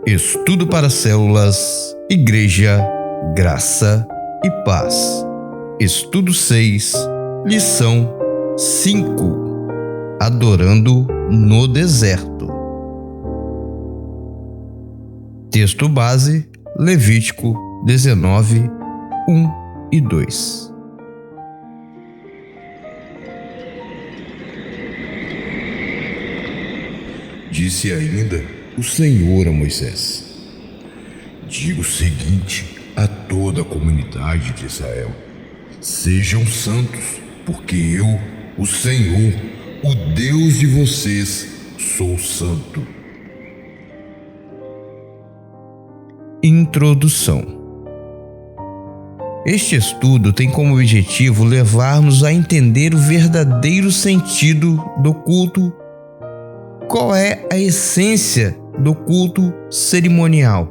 Estudo para células, Igreja, Graça e Paz. Estudo 6, lição 5. Adorando no deserto. Texto base, Levítico 19, 1 e 2. Disse ainda o Senhor a Moisés: diga o seguinte a toda a comunidade de Israel: sejam santos, porque eu, o Senhor, o Deus de vocês, sou santo. Introdução. Este estudo tem como objetivo levar-nos a entender o verdadeiro sentido do culto. Qual é a essência do culto cerimonial?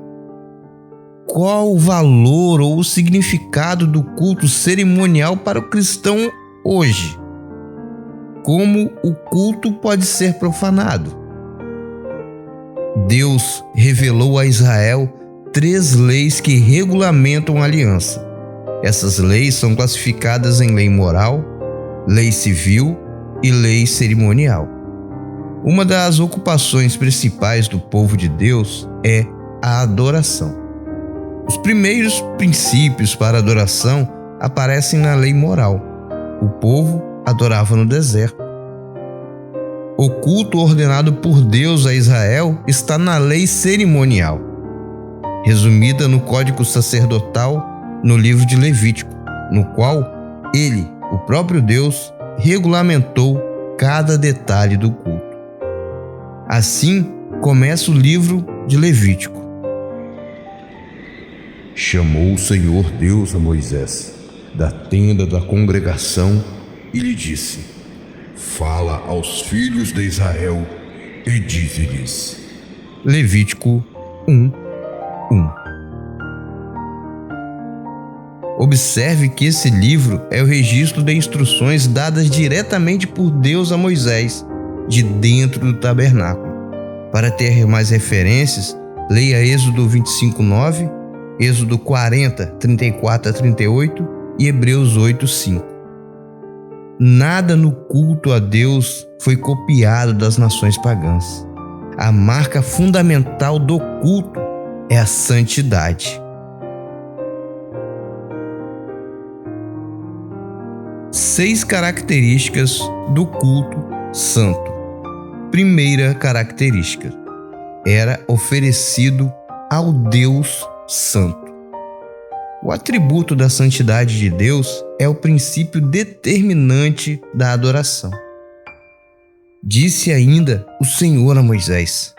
Qual o valor ou o significado do culto cerimonial para o cristão hoje? Como o culto pode ser profanado? Deus revelou a Israel 3 leis que regulamentam a aliança. Essas leis são classificadas em lei moral, lei civil e lei cerimonial. Uma das ocupações principais do povo de Deus é a adoração. Os primeiros princípios para a adoração aparecem na lei moral. O povo adorava no deserto. O culto ordenado por Deus a Israel está na lei cerimonial, resumida no Código Sacerdotal no livro de Levítico, no qual ele, o próprio Deus, regulamentou cada detalhe do culto. Assim começa o livro de Levítico. Chamou o Senhor Deus a Moisés da tenda da congregação e lhe disse: fala aos filhos de Israel e dize-lhes. Levítico 1:1. Observe que esse livro é o registro de instruções dadas diretamente por Deus a Moisés, de dentro do tabernáculo. Para ter mais referências, leia Êxodo 25:9, Êxodo 40, 34 a 38 e Hebreus 8:5. Nada no culto a Deus foi copiado das nações pagãs. A marca fundamental do culto é a santidade. 6 características do culto santo. Primeira característica: era oferecido ao Deus Santo. O atributo da santidade de Deus é o princípio determinante da adoração. Disse ainda o Senhor a Moisés: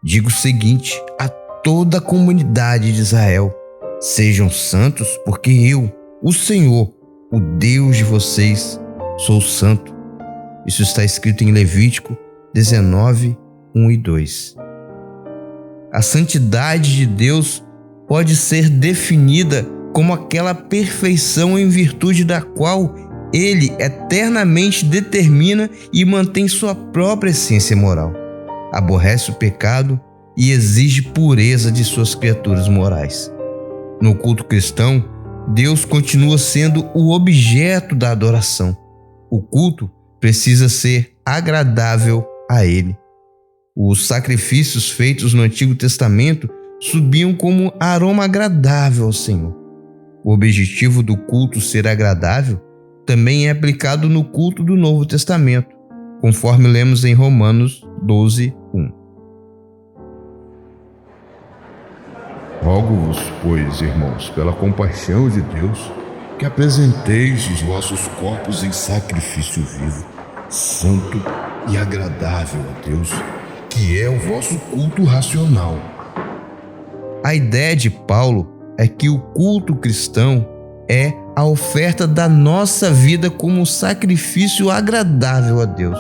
diga o seguinte a toda a comunidade de Israel: sejam santos, porque eu, o Senhor, o Deus de vocês, sou santo. Isso está escrito em Levítico 19, 1 e 2. A santidade de Deus pode ser definida como aquela perfeição em virtude da qual Ele eternamente determina e mantém sua própria essência moral. Aborrece o pecado e exige pureza de suas criaturas morais. No culto cristão, Deus continua sendo o objeto da adoração. O culto precisa ser agradável a Ele. Os sacrifícios feitos no Antigo Testamento subiam como aroma agradável ao Senhor. O objetivo do culto ser agradável também é aplicado no culto do Novo Testamento, conforme lemos em Romanos 12:1. Rogo-vos, pois, irmãos, pela compaixão de Deus, que apresenteis os vossos corpos em sacrifício vivo, santo e agradável a Deus, que é o vosso culto racional. A ideia de Paulo é que o culto cristão é a oferta da nossa vida como um sacrifício agradável a Deus,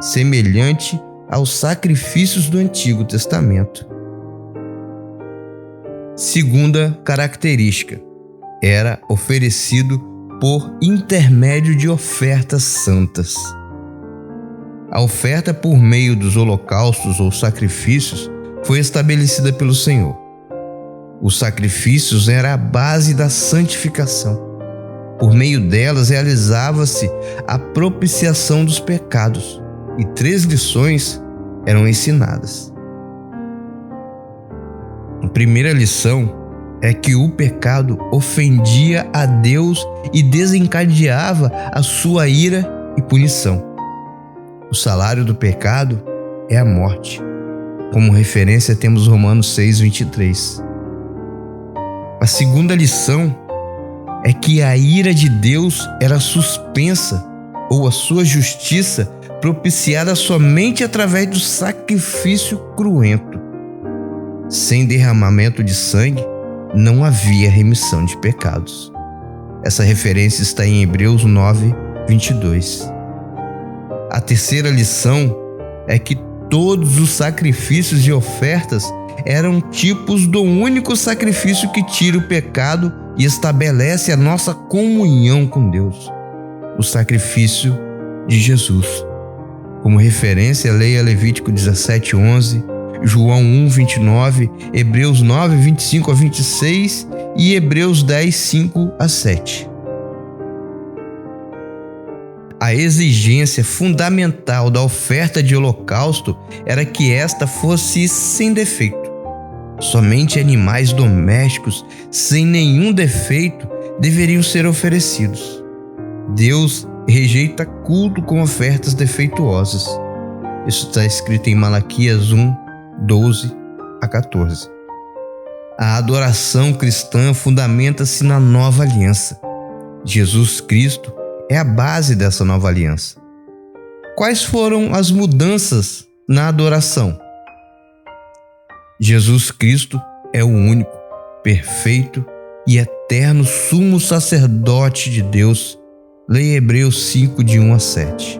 semelhante aos sacrifícios do Antigo Testamento. Segunda característica: era oferecido por intermédio de ofertas santas. A oferta por meio dos holocaustos ou sacrifícios foi estabelecida pelo Senhor. Os sacrifícios eram a base da santificação. Por meio delas realizava-se a propiciação dos pecados e 3 lições eram ensinadas. A primeira lição é que o pecado ofendia a Deus e desencadeava a sua ira e punição. O salário do pecado é a morte. Como referência temos Romanos 6:23. A segunda lição é que a ira de Deus era suspensa ou a sua justiça propiciada somente através do sacrifício cruento. Sem derramamento de sangue, não havia remissão de pecados. Essa referência está em Hebreus 9:22. A terceira lição é que todos os sacrifícios e ofertas eram tipos do único sacrifício que tira o pecado e estabelece a nossa comunhão com Deus, o sacrifício de Jesus. Como referência, leia Levítico 17:11, João 1:29, Hebreus 9:25-26 e Hebreus 10:5-7. A exigência fundamental da oferta de holocausto era que esta fosse sem defeito. Somente animais domésticos, sem nenhum defeito, deveriam ser oferecidos. Deus rejeita culto com ofertas defeituosas. Isso está escrito em Malaquias 1:12-14. A adoração cristã fundamenta-se na nova aliança. Jesus Cristo é a base dessa nova aliança. Quais foram as mudanças na adoração? Jesus Cristo é o único, perfeito e eterno sumo sacerdote de Deus. Leia Hebreus 5:1-7.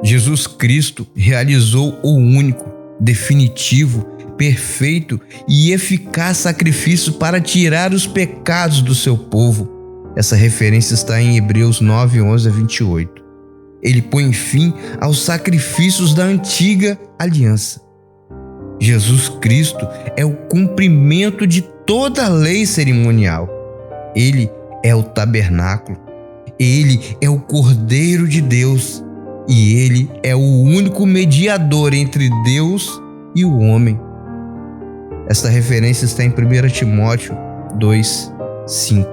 Jesus Cristo realizou o único, definitivo, perfeito e eficaz sacrifício para tirar os pecados do seu povo. Essa referência está em Hebreus 9:11-28. Ele põe fim aos sacrifícios da antiga aliança. Jesus Cristo é o cumprimento de toda a lei cerimonial. Ele é o tabernáculo. Ele é o Cordeiro de Deus. E ele é o único mediador entre Deus e o homem. Esta referência está em 1 Timóteo 2:5.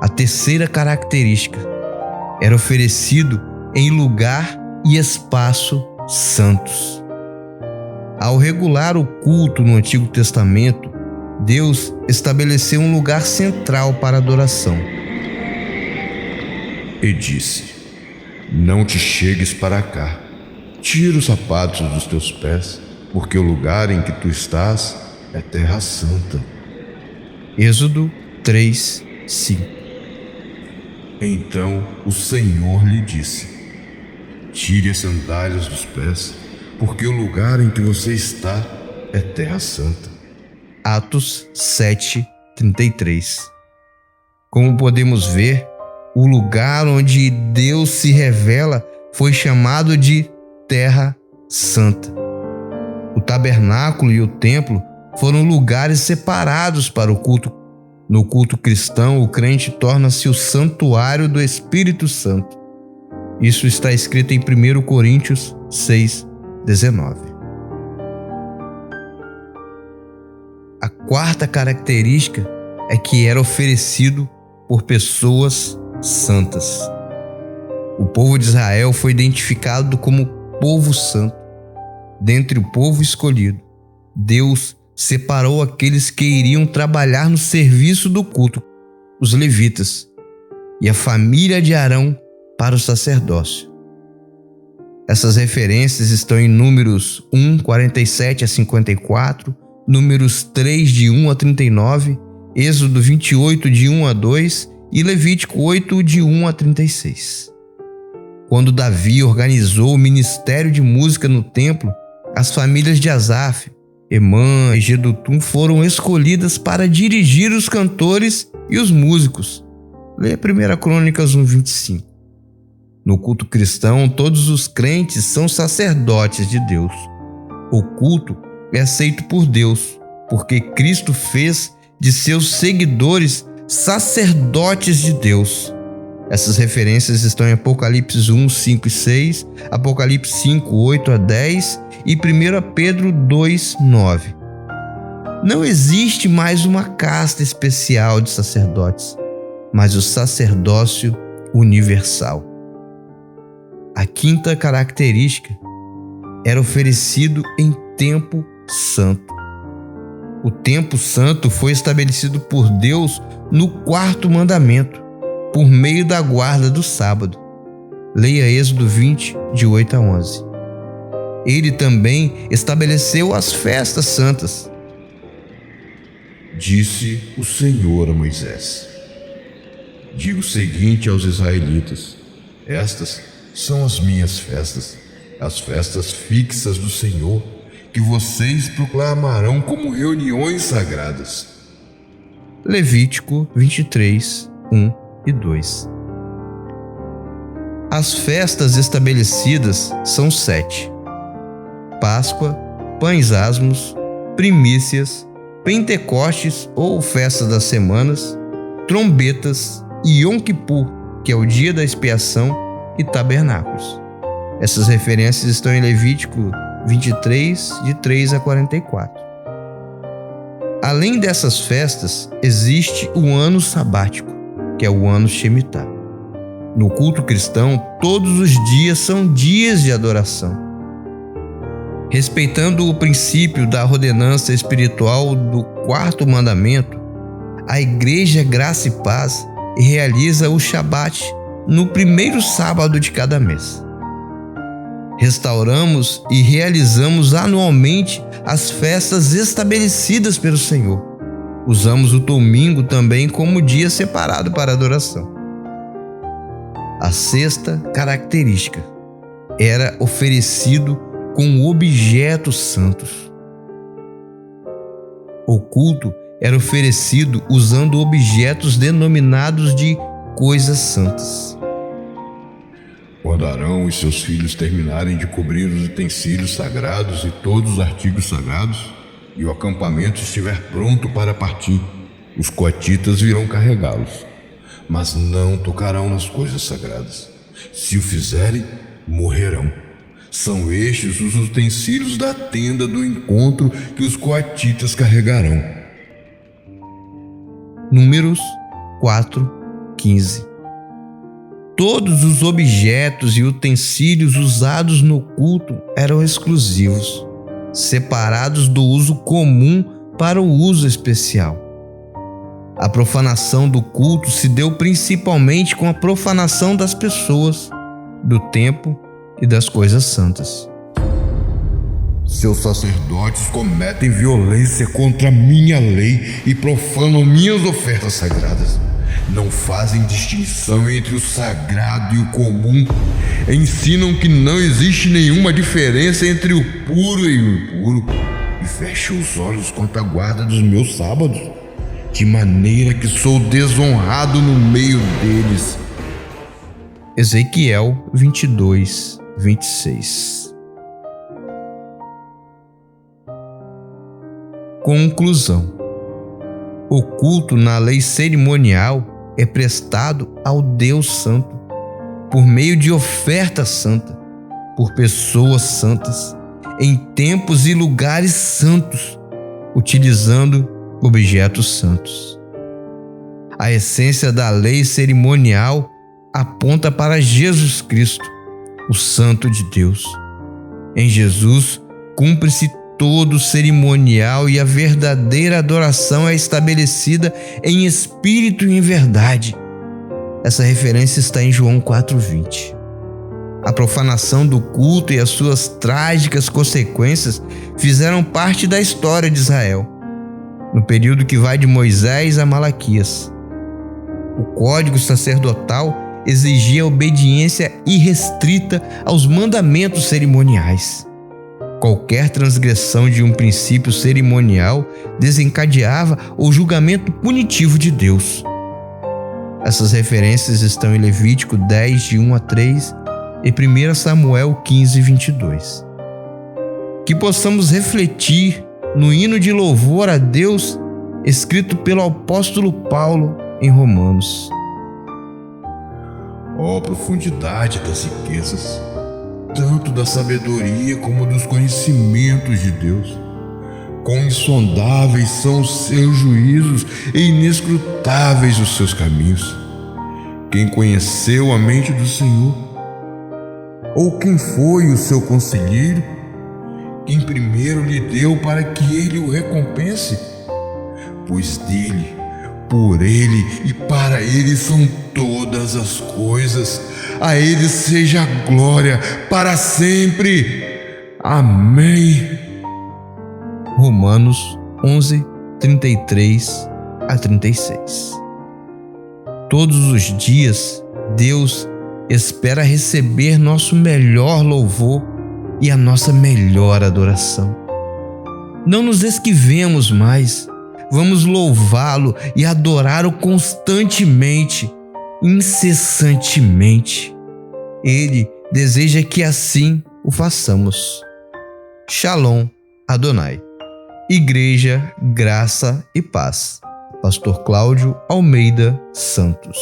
A terceira característica era oferecido em lugar e espaço santos. Ao regular o culto no Antigo Testamento, Deus estabeleceu um lugar central para a adoração. E disse: Não te chegues para cá, tira os sapatos dos teus pés, porque o lugar em que tu estás é terra santa. Êxodo 3:5. Então o Senhor lhe disse: Tire as sandálias dos pés, porque o lugar em que você está é terra santa. Atos 7:33. Como podemos ver, o lugar onde Deus se revela foi chamado de Terra Santa. O tabernáculo e o templo foram lugares separados para o culto. No culto cristão, o crente torna-se o santuário do Espírito Santo. Isso está escrito em 1 Coríntios 6:19. A quarta característica é que era oferecido por pessoas santas. O povo de Israel foi identificado como povo santo. Dentre o povo escolhido, Deus separou aqueles que iriam trabalhar no serviço do culto, os levitas, e a família de Arão para o sacerdócio. Essas referências estão em Números 1:47-54, Números 3:1-39, Êxodo 28:1-2 e Levítico 8:1-36. Quando Davi organizou o ministério de música no templo, as famílias de Asaf, Emã e Jedutum foram escolhidas para dirigir os cantores e os músicos. Leia 1 Crônicas 1:25. No culto cristão, todos os crentes são sacerdotes de Deus. O culto é aceito por Deus, porque Cristo fez de seus seguidores sacerdotes de Deus. Essas referências estão em Apocalipse 1, 5 e 6, Apocalipse 5, 8 a 10 e 1 Pedro 2, 9. Não existe mais uma casta especial de sacerdotes, mas o sacerdócio universal. A quinta característica era oferecido em tempo santo. O tempo santo foi estabelecido por Deus no quarto mandamento, por meio da guarda do sábado. Leia Êxodo 20, de 8 a 11. Ele também estabeleceu as festas santas. Disse o Senhor a Moisés: diga o seguinte aos israelitas: estas são as minhas festas, as festas fixas do Senhor, que vocês proclamarão como reuniões sagradas. Levítico 23, 1 e 2. As festas estabelecidas são 7: Páscoa, Pães Asmos, Primícias, Pentecostes ou Festa das Semanas, Trombetas e Yom Kippur, que é o dia da expiação, e Tabernáculos. Essas referências estão em Levítico 23, de 3 a 44. Além dessas festas, existe o ano sabático, que é o ano Shemitah. No culto cristão, todos os dias são dias de adoração. Respeitando o princípio da ordenança espiritual do quarto mandamento, a Igreja Graça e Paz realiza o Shabat no primeiro sábado de cada mês. Restauramos e realizamos anualmente as festas estabelecidas pelo Senhor. Usamos o domingo também como dia separado para adoração. A sexta característica era oferecido com objetos santos. O culto era oferecido usando objetos denominados de coisas santas. Quando Arão e seus filhos terminarem de cobrir os utensílios sagrados e todos os artigos sagrados, e o acampamento estiver pronto para partir, os coatitas virão carregá-los, mas não tocarão nas coisas sagradas. Se o fizerem, morrerão. São estes os utensílios da tenda do encontro que os coatitas carregarão. Números 4, 15. Todos os objetos e utensílios usados no culto eram exclusivos, separados do uso comum para o uso especial. A profanação do culto se deu principalmente com a profanação das pessoas, do templo e das coisas santas. Seus sacerdotes cometem violência contra a minha lei e profanam minhas ofertas sagradas. Não fazem distinção entre o sagrado e o comum. Ensinam que não existe nenhuma diferença entre o puro e o impuro. E fecham os olhos contra a guarda dos meus sábados, de maneira que sou desonrado no meio deles. Ezequiel 22, 26. Conclusão. O culto na lei cerimonial é prestado ao Deus Santo, por meio de oferta santa, por pessoas santas, em tempos e lugares santos, utilizando objetos santos. A essência da lei cerimonial aponta para Jesus Cristo, o Santo de Deus. Em Jesus, cumpre-se todo o cerimonial e a verdadeira adoração é estabelecida em espírito e em verdade. Essa referência está em João 4:20. A profanação do culto e as suas trágicas consequências fizeram parte da história de Israel, no período que vai de Moisés a Malaquias. O código sacerdotal exigia obediência irrestrita aos mandamentos cerimoniais. Qualquer transgressão de um princípio cerimonial desencadeava o julgamento punitivo de Deus. Essas referências estão em Levítico 10, de 1 a 3 e 1 Samuel 15, 22. Que possamos refletir no hino de louvor a Deus escrito pelo apóstolo Paulo em Romanos. Ó profundidade das riquezas, tanto da sabedoria como dos conhecimentos de Deus. Quão insondáveis são os seus juízos e inescrutáveis os seus caminhos. Quem conheceu a mente do Senhor? Ou quem foi o seu conselheiro? Quem primeiro lhe deu para que ele o recompense? Pois dele, por ele e para ele são todas as coisas. A ele seja a glória para sempre. Amém. Romanos 11, 33 a 36. Todos os dias, Deus espera receber nosso melhor louvor e a nossa melhor adoração. Não nos esquivemos mais, vamos louvá-lo e adorá-lo constantemente, incessantemente. Ele deseja que assim o façamos. Shalom Adonai. Igreja, Graça e Paz. Pastor Cláudio Almeida Santos.